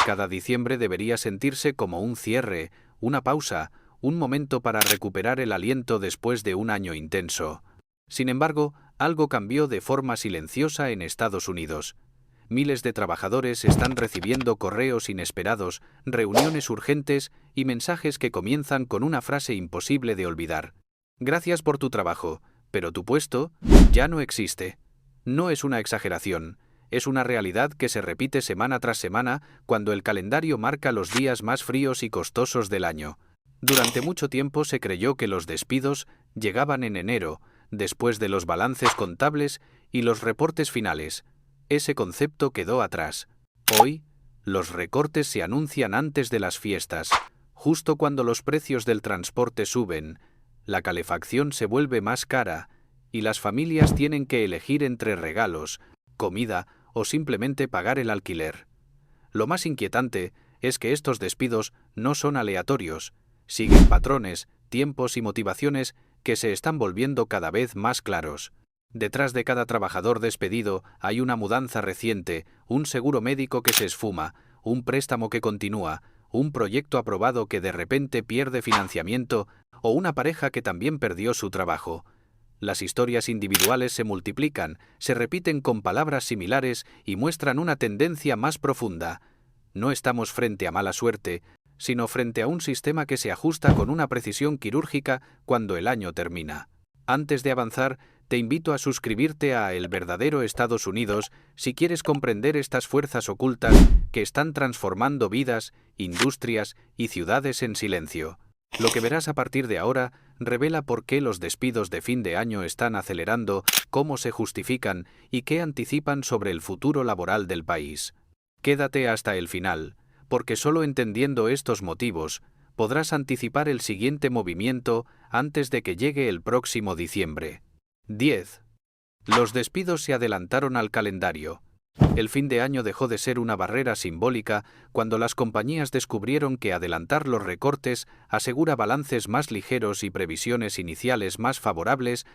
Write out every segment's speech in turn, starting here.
Cada diciembre debería sentirse como un cierre, una pausa, un momento para recuperar el aliento después de un año intenso. Sin embargo, algo cambió de forma silenciosa en Estados Unidos. Miles de trabajadores están recibiendo correos inesperados, reuniones urgentes y mensajes que comienzan con una frase imposible de olvidar. Gracias por tu trabajo, pero tu puesto ya no existe. No es una exageración, es una realidad que se repite semana tras semana cuando el calendario marca los días más fríos y costosos del año. Durante mucho tiempo se creyó que los despidos llegaban en enero, después de los balances contables y los reportes finales. Ese concepto quedó atrás. Hoy, los recortes se anuncian antes de las fiestas, justo cuando los precios del transporte suben, la calefacción se vuelve más cara y las familias tienen que elegir entre regalos, comida o simplemente pagar el alquiler. Lo más inquietante es que estos despidos no son aleatorios, siguen patrones, tiempos y motivaciones que se están volviendo cada vez más claros. Detrás de cada trabajador despedido hay una mudanza reciente, un seguro médico que se esfuma, un préstamo que continúa, un proyecto aprobado que de repente pierde financiamiento o una pareja que también perdió su trabajo. Las historias individuales se multiplican, se repiten con palabras similares y muestran una tendencia más profunda. No estamos frente a mala suerte, sino frente a un sistema que se ajusta con una precisión quirúrgica cuando el año termina. Antes de avanzar, te invito a suscribirte a El Verdadero Estados Unidos si quieres comprender estas fuerzas ocultas que están transformando vidas, industrias y ciudades en silencio. Lo que verás a partir de ahora revela por qué los despidos de fin de año están acelerando, cómo se justifican y qué anticipan sobre el futuro laboral del país. Quédate hasta el final, porque solo entendiendo estos motivos podrás anticipar el siguiente movimiento antes de que llegue el próximo diciembre. 10. Los despidos se adelantaron al calendario. El fin de año dejó de ser una barrera simbólica cuando las compañías descubrieron que adelantar los recortes asegura balances más ligeros y previsiones iniciales más favorables,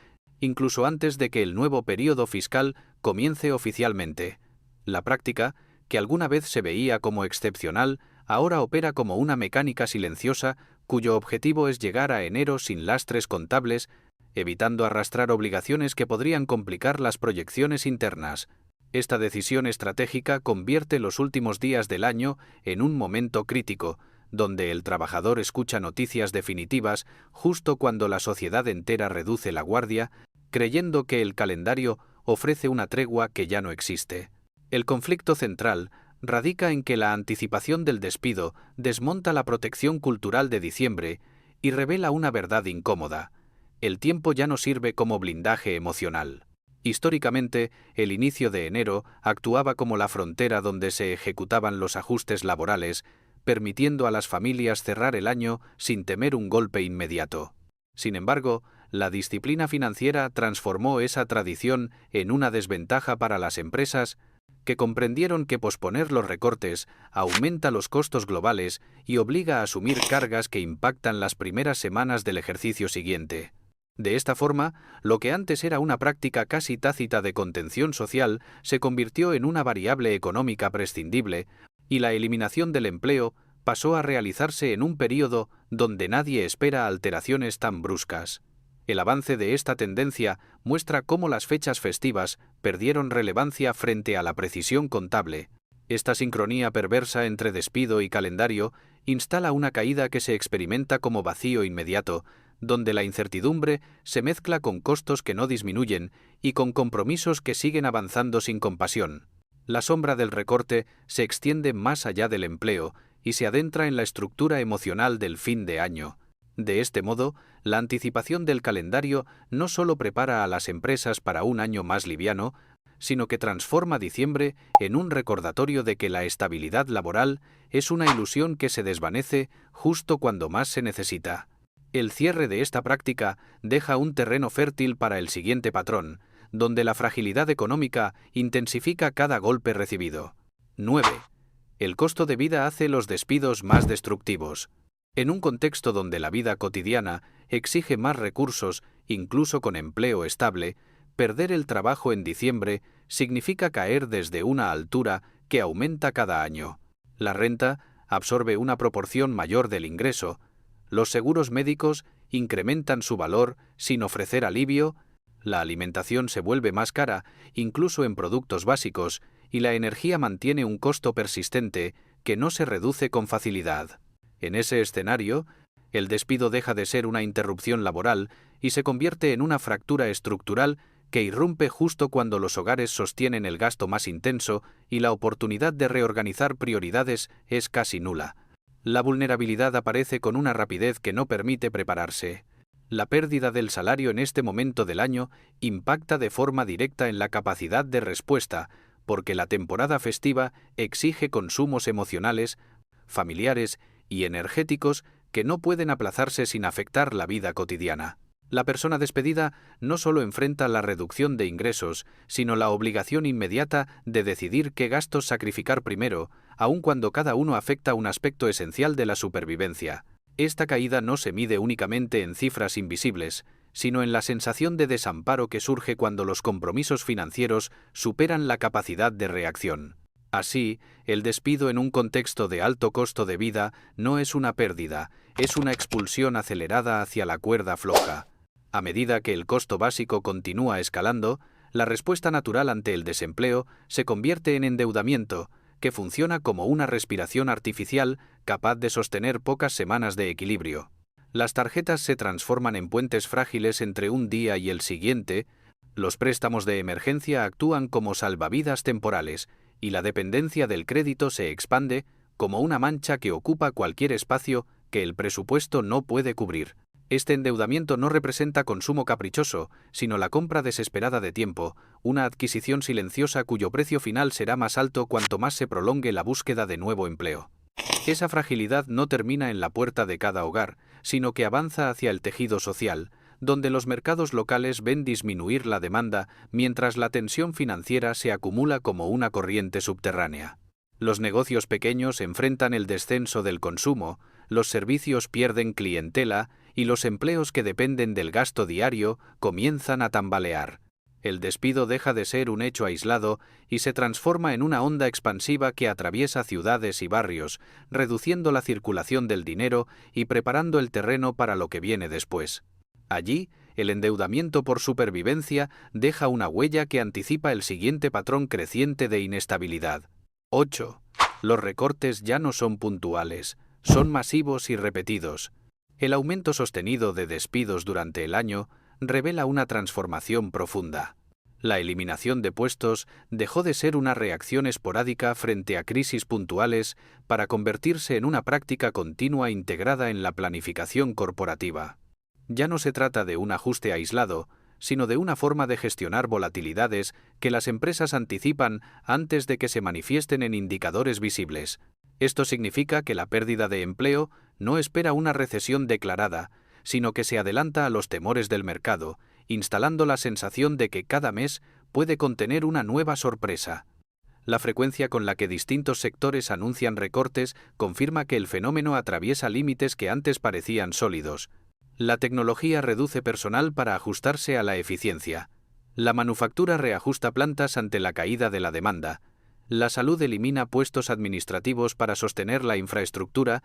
incluso antes de que el nuevo período fiscal comience oficialmente. La práctica, que alguna vez se veía como excepcional, ahora opera como una mecánica silenciosa cuyo objetivo es llegar a enero sin lastres contables, evitando arrastrar obligaciones que podrían complicar las proyecciones internas. Esta decisión estratégica convierte los últimos días del año en un momento crítico, donde el trabajador escucha noticias definitivas justo cuando la sociedad entera reduce la guardia, creyendo que el calendario ofrece una tregua que ya no existe. El conflicto central radica en que la anticipación del despido desmonta la protección cultural de diciembre y revela una verdad incómoda. El tiempo ya no sirve como blindaje emocional. Históricamente, el inicio de enero actuaba como la frontera donde se ejecutaban los ajustes laborales, permitiendo a las familias cerrar el año sin temer un golpe inmediato. Sin embargo, la disciplina financiera transformó esa tradición en una desventaja para las empresas que comprendieron que posponer los recortes aumenta los costos globales y obliga a asumir cargas que impactan las primeras semanas del ejercicio siguiente. De esta forma, lo que antes era una práctica casi tácita de contención social se convirtió en una variable económica prescindible, y la eliminación del empleo pasó a realizarse en un período donde nadie espera alteraciones tan bruscas. El avance de esta tendencia muestra cómo las fechas festivas perdieron relevancia frente a la precisión contable. Esta sincronía perversa entre despido y calendario instala una caída que se experimenta como vacío inmediato, donde la incertidumbre se mezcla con costos que no disminuyen y con compromisos que siguen avanzando sin compasión. La sombra del recorte se extiende más allá del empleo y se adentra en la estructura emocional del fin de año. De este modo, la anticipación del calendario no solo prepara a las empresas para un año más liviano, sino que transforma diciembre en un recordatorio de que la estabilidad laboral es una ilusión que se desvanece justo cuando más se necesita. El cierre de esta práctica deja un terreno fértil para el siguiente patrón, donde la fragilidad económica intensifica cada golpe recibido. 9. El costo de vida hace los despidos más destructivos. En un contexto donde la vida cotidiana exige más recursos, incluso con empleo estable, perder el trabajo en diciembre significa caer desde una altura que aumenta cada año. La renta absorbe una proporción mayor del ingreso. Los seguros médicos incrementan su valor sin ofrecer alivio. La alimentación se vuelve más cara, incluso en productos básicos, y la energía mantiene un costo persistente que no se reduce con facilidad. En ese escenario, el despido deja de ser una interrupción laboral y se convierte en una fractura estructural que irrumpe justo cuando los hogares sostienen el gasto más intenso y la oportunidad de reorganizar prioridades es casi nula. La vulnerabilidad aparece con una rapidez que no permite prepararse. La pérdida del salario en este momento del año impacta de forma directa en la capacidad de respuesta, porque la temporada festiva exige consumos emocionales, familiares y energéticos que no pueden aplazarse sin afectar la vida cotidiana. La persona despedida no solo enfrenta la reducción de ingresos, sino la obligación inmediata de decidir qué gastos sacrificar primero, aun cuando cada uno afecta un aspecto esencial de la supervivencia. Esta caída no se mide únicamente en cifras invisibles, sino en la sensación de desamparo que surge cuando los compromisos financieros superan la capacidad de reacción. Así, el despido en un contexto de alto costo de vida no es una pérdida, es una expulsión acelerada hacia la cuerda floja. A medida que el costo básico continúa escalando, la respuesta natural ante el desempleo se convierte en endeudamiento, que funciona como una respiración artificial capaz de sostener pocas semanas de equilibrio. Las tarjetas se transforman en puentes frágiles entre un día y el siguiente, los préstamos de emergencia actúan como salvavidas temporales, y la dependencia del crédito se expande como una mancha que ocupa cualquier espacio que el presupuesto no puede cubrir. Este endeudamiento no representa consumo caprichoso, sino la compra desesperada de tiempo, una adquisición silenciosa cuyo precio final será más alto cuanto más se prolongue la búsqueda de nuevo empleo. Esa fragilidad no termina en la puerta de cada hogar, sino que avanza hacia el tejido social, donde los mercados locales ven disminuir la demanda mientras la tensión financiera se acumula como una corriente subterránea. Los negocios pequeños enfrentan el descenso del consumo, los servicios pierden clientela y los empleos que dependen del gasto diario comienzan a tambalear. El despido deja de ser un hecho aislado y se transforma en una onda expansiva que atraviesa ciudades y barrios, reduciendo la circulación del dinero y preparando el terreno para lo que viene después. Allí, el endeudamiento por supervivencia deja una huella que anticipa el siguiente patrón creciente de inestabilidad. 8. Los recortes ya no son puntuales, son masivos y repetidos. El aumento sostenido de despidos durante el año revela una transformación profunda. La eliminación de puestos dejó de ser una reacción esporádica frente a crisis puntuales para convertirse en una práctica continua integrada en la planificación corporativa. Ya no se trata de un ajuste aislado, sino de una forma de gestionar volatilidades que las empresas anticipan antes de que se manifiesten en indicadores visibles. Esto significa que la pérdida de empleo no espera una recesión declarada, sino que se adelanta a los temores del mercado, instalando la sensación de que cada mes puede contener una nueva sorpresa. La frecuencia con la que distintos sectores anuncian recortes confirma que el fenómeno atraviesa límites que antes parecían sólidos. La tecnología reduce personal para ajustarse a la eficiencia. La manufactura reajusta plantas ante la caída de la demanda. La salud elimina puestos administrativos para sostener la infraestructura.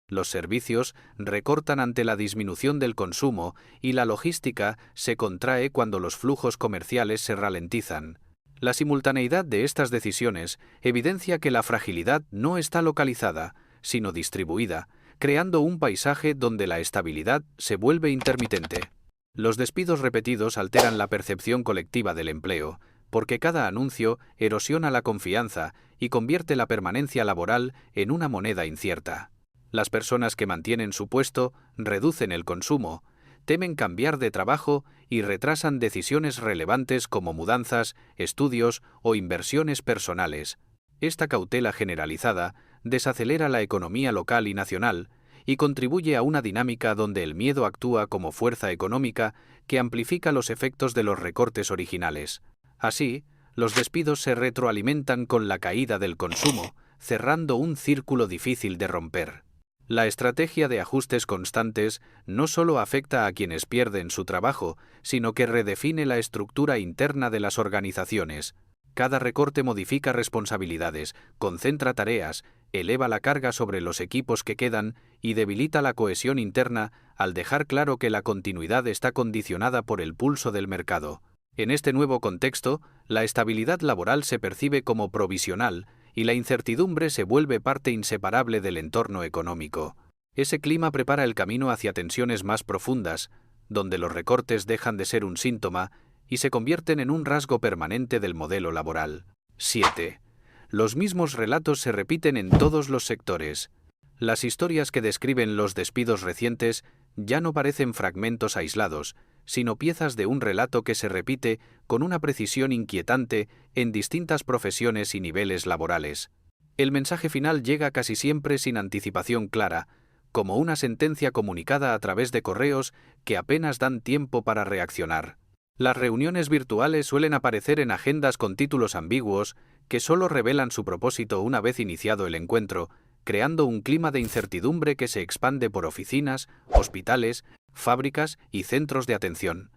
Los servicios recortan ante la disminución del consumo y la logística se contrae cuando los flujos comerciales se ralentizan. La simultaneidad de estas decisiones evidencia que la fragilidad no está localizada, sino distribuida, creando un paisaje donde la estabilidad se vuelve intermitente. Los despidos repetidos alteran la percepción colectiva del empleo, porque cada anuncio erosiona la confianza y convierte la permanencia laboral en una moneda incierta. Las personas que mantienen su puesto reducen el consumo, temen cambiar de trabajo y retrasan decisiones relevantes como mudanzas, estudios o inversiones personales. Esta cautela generalizada desacelera la economía local y nacional y contribuye a una dinámica donde el miedo actúa como fuerza económica que amplifica los efectos de los recortes originales. Así, los despidos se retroalimentan con la caída del consumo, cerrando un círculo difícil de romper. La estrategia de ajustes constantes no solo afecta a quienes pierden su trabajo, sino que redefine la estructura interna de las organizaciones. Cada recorte modifica responsabilidades, concentra tareas eleva la carga sobre los equipos que quedan y debilita la cohesión interna al dejar claro que la continuidad está condicionada por el pulso del mercado. En este nuevo contexto, la estabilidad laboral se percibe como provisional y la incertidumbre se vuelve parte inseparable del entorno económico. Ese clima prepara el camino hacia tensiones más profundas, donde los recortes dejan de ser un síntoma y se convierten en un rasgo permanente del modelo laboral. 7. Los mismos relatos se repiten en todos los sectores. Las historias que describen los despidos recientes ya no parecen fragmentos aislados, sino piezas de un relato que se repite con una precisión inquietante en distintas profesiones y niveles laborales. El mensaje final llega casi siempre sin anticipación clara, como una sentencia comunicada a través de correos que apenas dan tiempo para reaccionar. Las reuniones virtuales suelen aparecer en agendas con títulos ambiguos que solo revelan su propósito una vez iniciado el encuentro, creando un clima de incertidumbre que se expande por oficinas, hospitales, fábricas y centros de atención.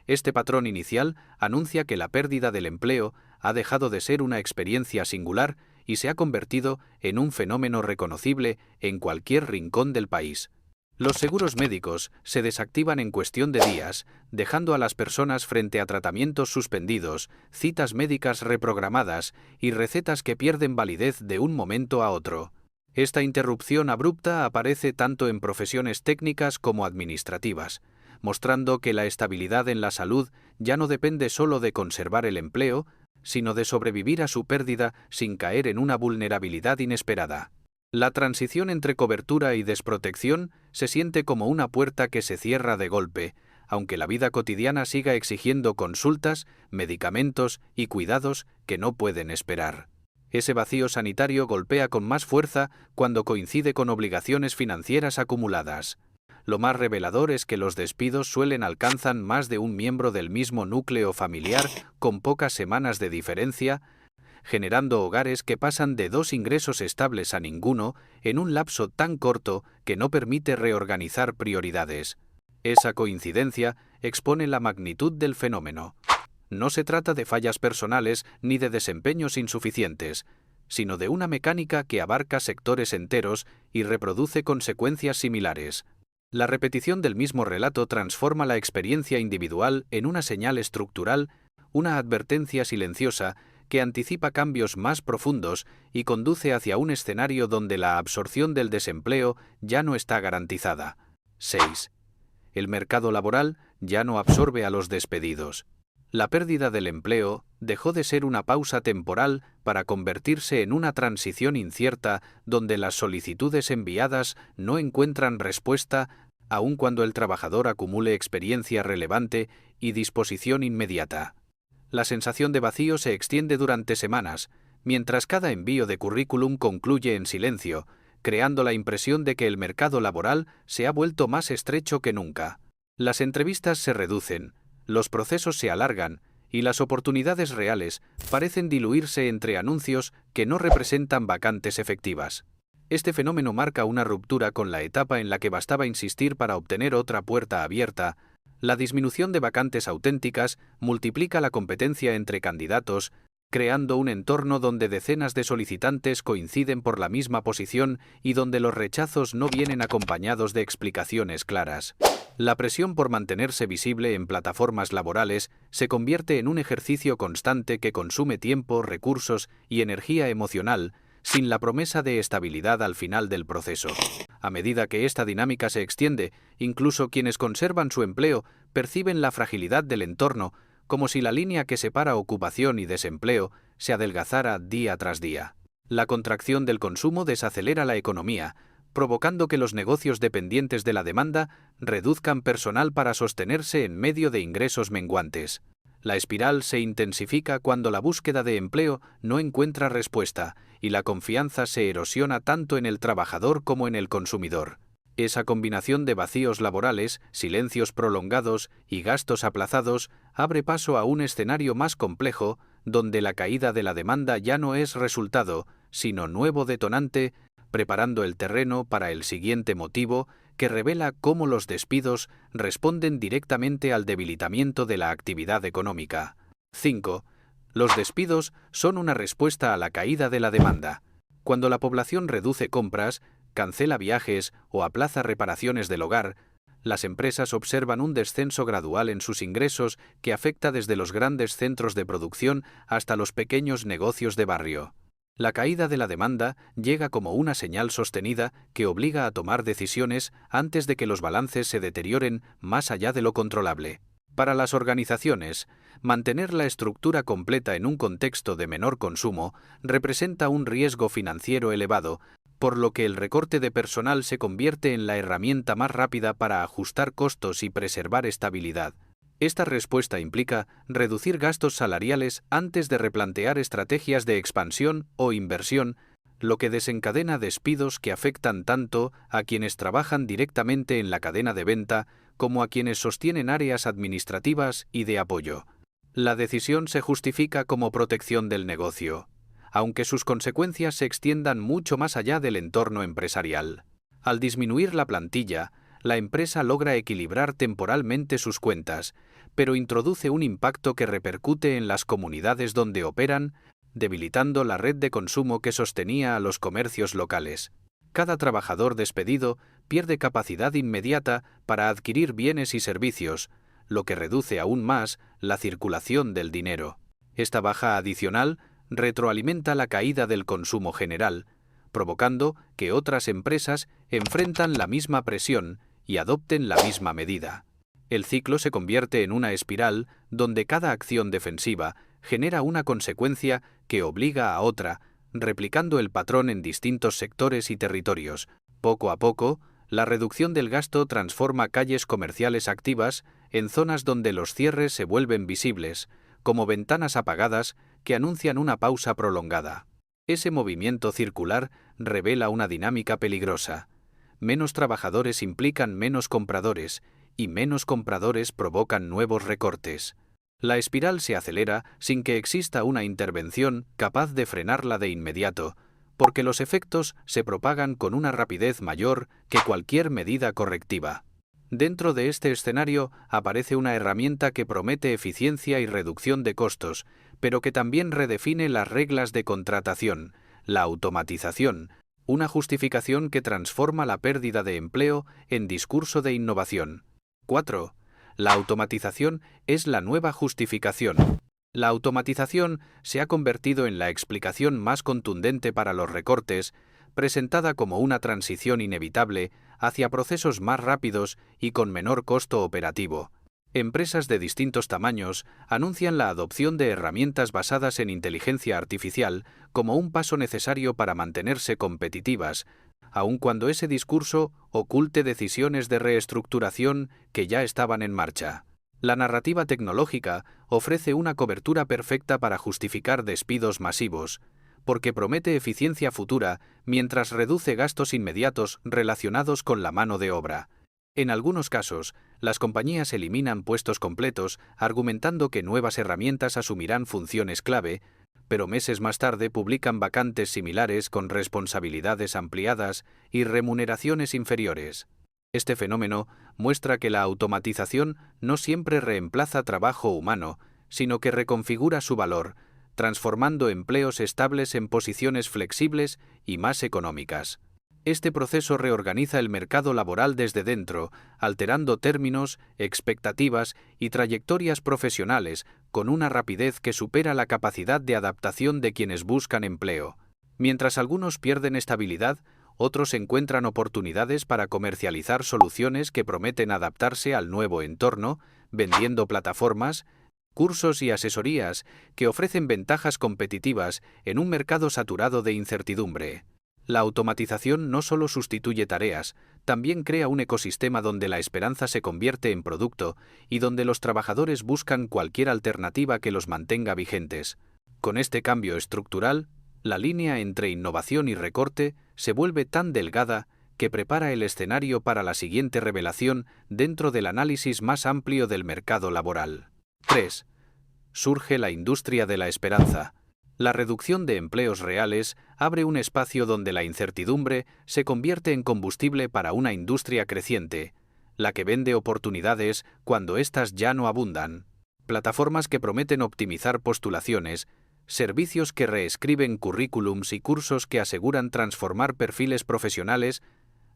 Este patrón inicial anuncia que la pérdida del empleo ha dejado de ser una experiencia singular y se ha convertido en un fenómeno reconocible en cualquier rincón del país. Los seguros médicos se desactivan en cuestión de días, dejando a las personas frente a tratamientos suspendidos, citas médicas reprogramadas y recetas que pierden validez de un momento a otro. Esta interrupción abrupta aparece tanto en profesiones técnicas como administrativas, mostrando que la estabilidad en la salud ya no depende solo de conservar el empleo, sino de sobrevivir a su pérdida sin caer en una vulnerabilidad inesperada. La transición entre cobertura y desprotección se siente como una puerta que se cierra de golpe, aunque la vida cotidiana siga exigiendo consultas, medicamentos y cuidados que no pueden esperar. Ese vacío sanitario golpea con más fuerza cuando coincide con obligaciones financieras acumuladas. Lo más revelador es que los despidos suelen alcanzar más de un miembro del mismo núcleo familiar con pocas semanas de diferencia, generando hogares que pasan de 2 ingresos estables a ninguno en un lapso tan corto que no permite reorganizar prioridades. Esa coincidencia expone la magnitud del fenómeno. No se trata de fallas personales ni de desempeños insuficientes, sino de una mecánica que abarca sectores enteros y reproduce consecuencias similares. La repetición del mismo relato transforma la experiencia individual en una señal estructural, una advertencia silenciosa que anticipa cambios más profundos y conduce hacia un escenario donde la absorción del desempleo ya no está garantizada. 6. El mercado laboral ya no absorbe a los despedidos. La pérdida del empleo dejó de ser una pausa temporal para convertirse en una transición incierta donde las solicitudes enviadas no encuentran respuesta aun cuando el trabajador acumule experiencia relevante y disposición inmediata. La sensación de vacío se extiende durante semanas, mientras cada envío de currículum concluye en silencio, creando la impresión de que el mercado laboral se ha vuelto más estrecho que nunca. Las entrevistas se reducen, los procesos se alargan y las oportunidades reales parecen diluirse entre anuncios que no representan vacantes efectivas. Este fenómeno marca una ruptura con la etapa en la que bastaba insistir para obtener otra puerta abierta. La disminución de vacantes auténticas multiplica la competencia entre candidatos, creando un entorno donde decenas de solicitantes coinciden por la misma posición y donde los rechazos no vienen acompañados de explicaciones claras. La presión por mantenerse visible en plataformas laborales se convierte en un ejercicio constante que consume tiempo, recursos y energía emocional, sin la promesa de estabilidad al final del proceso. A medida que esta dinámica se extiende, incluso quienes conservan su empleo perciben la fragilidad del entorno, como si la línea que separa ocupación y desempleo se adelgazara día tras día. La contracción del consumo desacelera la economía, provocando que los negocios dependientes de la demanda reduzcan personal para sostenerse en medio de ingresos menguantes. La espiral se intensifica cuando la búsqueda de empleo no encuentra respuesta y la confianza se erosiona tanto en el trabajador como en el consumidor. Esa combinación de vacíos laborales, silencios prolongados y gastos aplazados abre paso a un escenario más complejo, donde la caída de la demanda ya no es resultado, sino nuevo detonante, preparando el terreno para el siguiente motivo que revela cómo los despidos responden directamente al debilitamiento de la actividad económica. 5. Los despidos son una respuesta a la caída de la demanda. Cuando la población reduce compras, cancela viajes o aplaza reparaciones del hogar, las empresas observan un descenso gradual en sus ingresos que afecta desde los grandes centros de producción hasta los pequeños negocios de barrio. La caída de la demanda llega como una señal sostenida que obliga a tomar decisiones antes de que los balances se deterioren más allá de lo controlable. Para las organizaciones, mantener la estructura completa en un contexto de menor consumo representa un riesgo financiero elevado, por lo que el recorte de personal se convierte en la herramienta más rápida para ajustar costos y preservar estabilidad. Esta respuesta implica reducir gastos salariales antes de replantear estrategias de expansión o inversión, lo que desencadena despidos que afectan tanto a quienes trabajan directamente en la cadena de venta como a quienes sostienen áreas administrativas y de apoyo. La decisión se justifica como protección del negocio, aunque sus consecuencias se extiendan mucho más allá del entorno empresarial. Al disminuir la plantilla, la empresa logra equilibrar temporalmente sus cuentas, pero introduce un impacto que repercute en las comunidades donde operan, debilitando la red de consumo que sostenía a los comercios locales. Cada trabajador despedido pierde capacidad inmediata para adquirir bienes y servicios, lo que reduce aún más la circulación del dinero. Esta baja adicional retroalimenta la caída del consumo general, provocando que otras empresas enfrentan la misma presión y adopten la misma medida. El ciclo se convierte en una espiral donde cada acción defensiva genera una consecuencia que obliga a otra, replicando el patrón en distintos sectores y territorios. Poco a poco, la reducción del gasto transforma calles comerciales activas en zonas donde los cierres se vuelven visibles, como ventanas apagadas que anuncian una pausa prolongada. Ese movimiento circular revela una dinámica peligrosa. Menos trabajadores implican menos compradores, y menos compradores provocan nuevos recortes. La espiral se acelera sin que exista una intervención capaz de frenarla de inmediato, porque los efectos se propagan con una rapidez mayor que cualquier medida correctiva. Dentro de este escenario aparece una herramienta que promete eficiencia y reducción de costos, pero que también redefine las reglas de contratación, la automatización, una justificación que transforma la pérdida de empleo en discurso de innovación. 4. La automatización es la nueva justificación. La automatización se ha convertido en la explicación más contundente para los recortes, presentada como una transición inevitable hacia procesos más rápidos y con menor costo operativo. Empresas de distintos tamaños anuncian la adopción de herramientas basadas en inteligencia artificial como un paso necesario para mantenerse competitivas, aun cuando ese discurso oculte decisiones de reestructuración que ya estaban en marcha. La narrativa tecnológica ofrece una cobertura perfecta para justificar despidos masivos, porque promete eficiencia futura mientras reduce gastos inmediatos relacionados con la mano de obra. En algunos casos, las compañías eliminan puestos completos argumentando que nuevas herramientas asumirán funciones clave, pero meses más tarde publican vacantes similares con responsabilidades ampliadas y remuneraciones inferiores. Este fenómeno muestra que la automatización no siempre reemplaza trabajo humano, sino que reconfigura su valor, transformando empleos estables en posiciones flexibles y más económicas. Este proceso reorganiza el mercado laboral desde dentro, alterando términos, expectativas y trayectorias profesionales con una rapidez que supera la capacidad de adaptación de quienes buscan empleo. Mientras algunos pierden estabilidad, otros encuentran oportunidades para comercializar soluciones que prometen adaptarse al nuevo entorno, vendiendo plataformas, cursos y asesorías que ofrecen ventajas competitivas en un mercado saturado de incertidumbre. La automatización no solo sustituye tareas, también crea un ecosistema donde la esperanza se convierte en producto y donde los trabajadores buscan cualquier alternativa que los mantenga vigentes. Con este cambio estructural, la línea entre innovación y recorte se vuelve tan delgada que prepara el escenario para la siguiente revelación dentro del análisis más amplio del mercado laboral. 3. Surge la industria de la esperanza. La reducción de empleos reales abre un espacio donde la incertidumbre se convierte en combustible para una industria creciente, la que vende oportunidades cuando éstas ya no abundan. Plataformas que prometen optimizar postulaciones, servicios que reescriben currículums y cursos que aseguran transformar perfiles profesionales,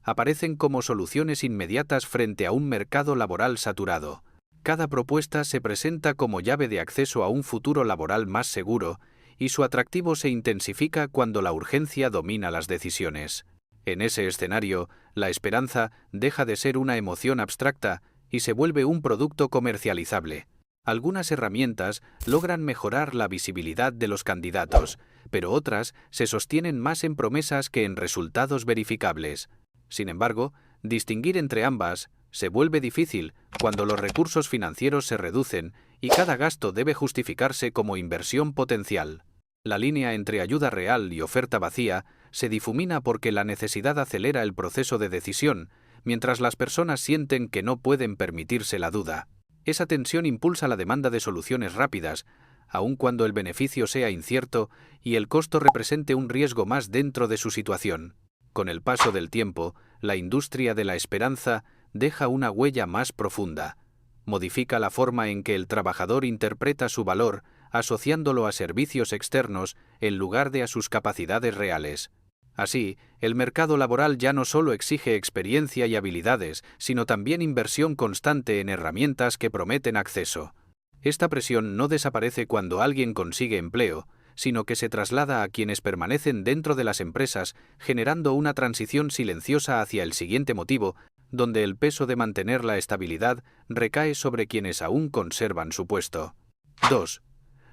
aparecen como soluciones inmediatas frente a un mercado laboral saturado. Cada propuesta se presenta como llave de acceso a un futuro laboral más seguro, y su atractivo se intensifica cuando la urgencia domina las decisiones. En ese escenario, la esperanza deja de ser una emoción abstracta y se vuelve un producto comercializable. Algunas herramientas logran mejorar la visibilidad de los candidatos, pero otras se sostienen más en promesas que en resultados verificables. Sin embargo, distinguir entre ambas se vuelve difícil cuando los recursos financieros se reducen y cada gasto debe justificarse como inversión potencial. La línea entre ayuda real y oferta vacía se difumina porque la necesidad acelera el proceso de decisión, mientras las personas sienten que no pueden permitirse la duda. Esa tensión impulsa la demanda de soluciones rápidas, aun cuando el beneficio sea incierto y el costo represente un riesgo más dentro de su situación. Con el paso del tiempo, la industria de la esperanza deja una huella más profunda. Modifica la forma en que el trabajador interpreta su valor, asociándolo a servicios externos en lugar de a sus capacidades reales. Así, el mercado laboral ya no solo exige experiencia y habilidades, sino también inversión constante en herramientas que prometen acceso. Esta presión no desaparece cuando alguien consigue empleo, sino que se traslada a quienes permanecen dentro de las empresas, generando una transición silenciosa hacia el siguiente motivo, donde el peso de mantener la estabilidad recae sobre quienes aún conservan su puesto. 2.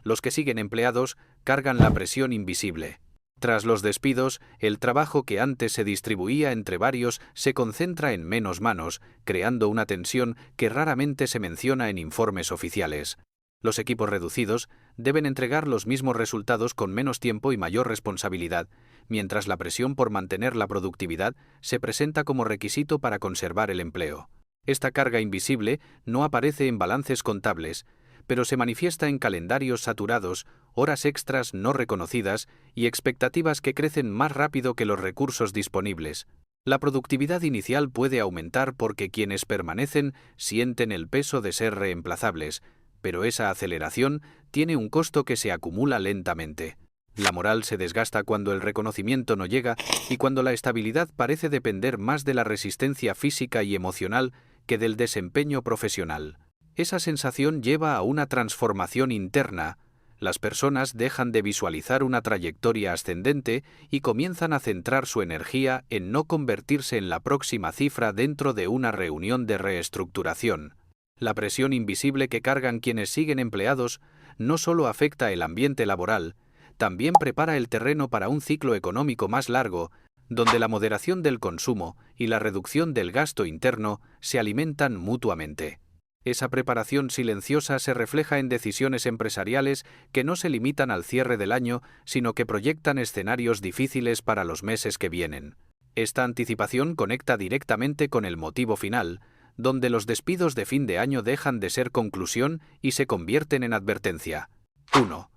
Los que siguen empleados cargan la presión invisible. Tras los despidos, el trabajo que antes se distribuía entre varios se concentra en menos manos, creando una tensión que raramente se menciona en informes oficiales. Los equipos reducidos deben entregar los mismos resultados con menos tiempo y mayor responsabilidad, mientras la presión por mantener la productividad se presenta como requisito para conservar el empleo. Esta carga invisible no aparece en balances contables, pero se manifiesta en calendarios saturados, horas extras no reconocidas y expectativas que crecen más rápido que los recursos disponibles. La productividad inicial puede aumentar porque quienes permanecen sienten el peso de ser reemplazables, pero esa aceleración tiene un costo que se acumula lentamente. La moral se desgasta cuando el reconocimiento no llega y cuando la estabilidad parece depender más de la resistencia física y emocional que del desempeño profesional. Esa sensación lleva a una transformación interna. Las personas dejan de visualizar una trayectoria ascendente y comienzan a centrar su energía en no convertirse en la próxima cifra dentro de una reunión de reestructuración. La presión invisible que cargan quienes siguen empleados no solo afecta el ambiente laboral, también prepara el terreno para un ciclo económico más largo, donde la moderación del consumo y la reducción del gasto interno se alimentan mutuamente. Esa preparación silenciosa se refleja en decisiones empresariales que no se limitan al cierre del año, sino que proyectan escenarios difíciles para los meses que vienen. Esta anticipación conecta directamente con el motivo final, donde los despidos de fin de año dejan de ser conclusión y se convierten en advertencia. 1.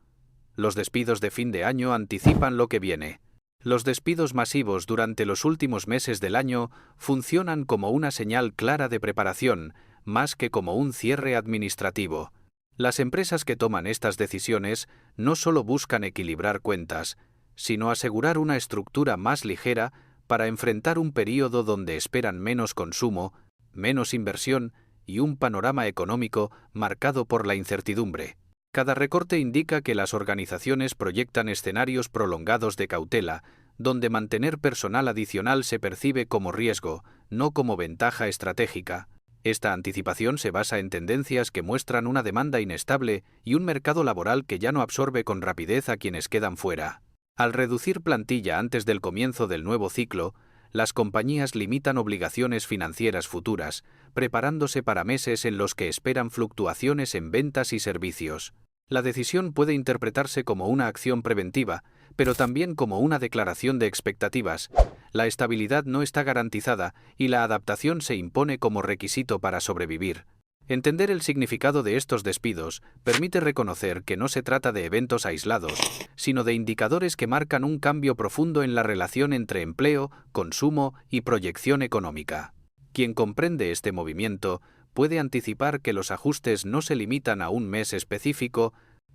Los despidos de fin de año anticipan lo que viene. Los despidos masivos durante los últimos meses del año funcionan como una señal clara de preparación, más que como un cierre administrativo. Las empresas que toman estas decisiones no solo buscan equilibrar cuentas, sino asegurar una estructura más ligera para enfrentar un período donde esperan menos consumo, menos inversión y un panorama económico marcado por la incertidumbre. Cada recorte indica que las organizaciones proyectan escenarios prolongados de cautela, donde mantener personal adicional se percibe como riesgo, no como ventaja estratégica. Esta anticipación se basa en tendencias que muestran una demanda inestable y un mercado laboral que ya no absorbe con rapidez a quienes quedan fuera. Al reducir plantilla antes del comienzo del nuevo ciclo, las compañías limitan obligaciones financieras futuras, preparándose para meses en los que esperan fluctuaciones en ventas y servicios. La decisión puede interpretarse como una acción preventiva, pero también como una declaración de expectativas. La estabilidad no está garantizada y la adaptación se impone como requisito para sobrevivir. Entender el significado de estos despidos permite reconocer que no se trata de eventos aislados, sino de indicadores que marcan un cambio profundo en la relación entre empleo, consumo y proyección económica. Quien comprende este movimiento puede anticipar que los ajustes no se limitan a un mes específico,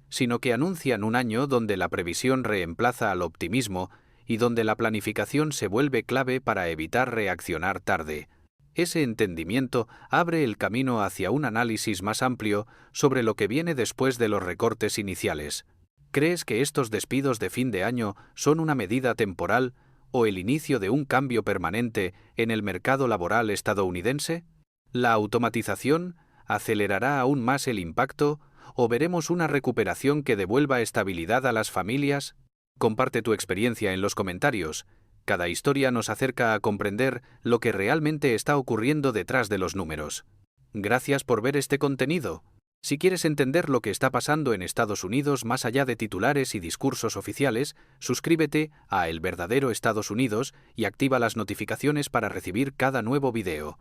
sino que anuncian un año donde la previsión reemplaza al optimismo y donde la planificación se vuelve clave para evitar reaccionar tarde. Ese entendimiento abre el camino hacia un análisis más amplio sobre lo que viene después de los recortes iniciales. ¿Crees que estos despidos de fin de año son una medida temporal o el inicio de un cambio permanente en el mercado laboral estadounidense? ¿La automatización acelerará aún más el impacto o veremos una recuperación que devuelva estabilidad a las familias? Comparte tu experiencia en los comentarios. Cada historia nos acerca a comprender lo que realmente está ocurriendo detrás de los números. Gracias por ver este contenido. Si quieres entender lo que está pasando en Estados Unidos más allá de titulares y discursos oficiales, suscríbete a El Verdadero Estados Unidos y activa las notificaciones para recibir cada nuevo video.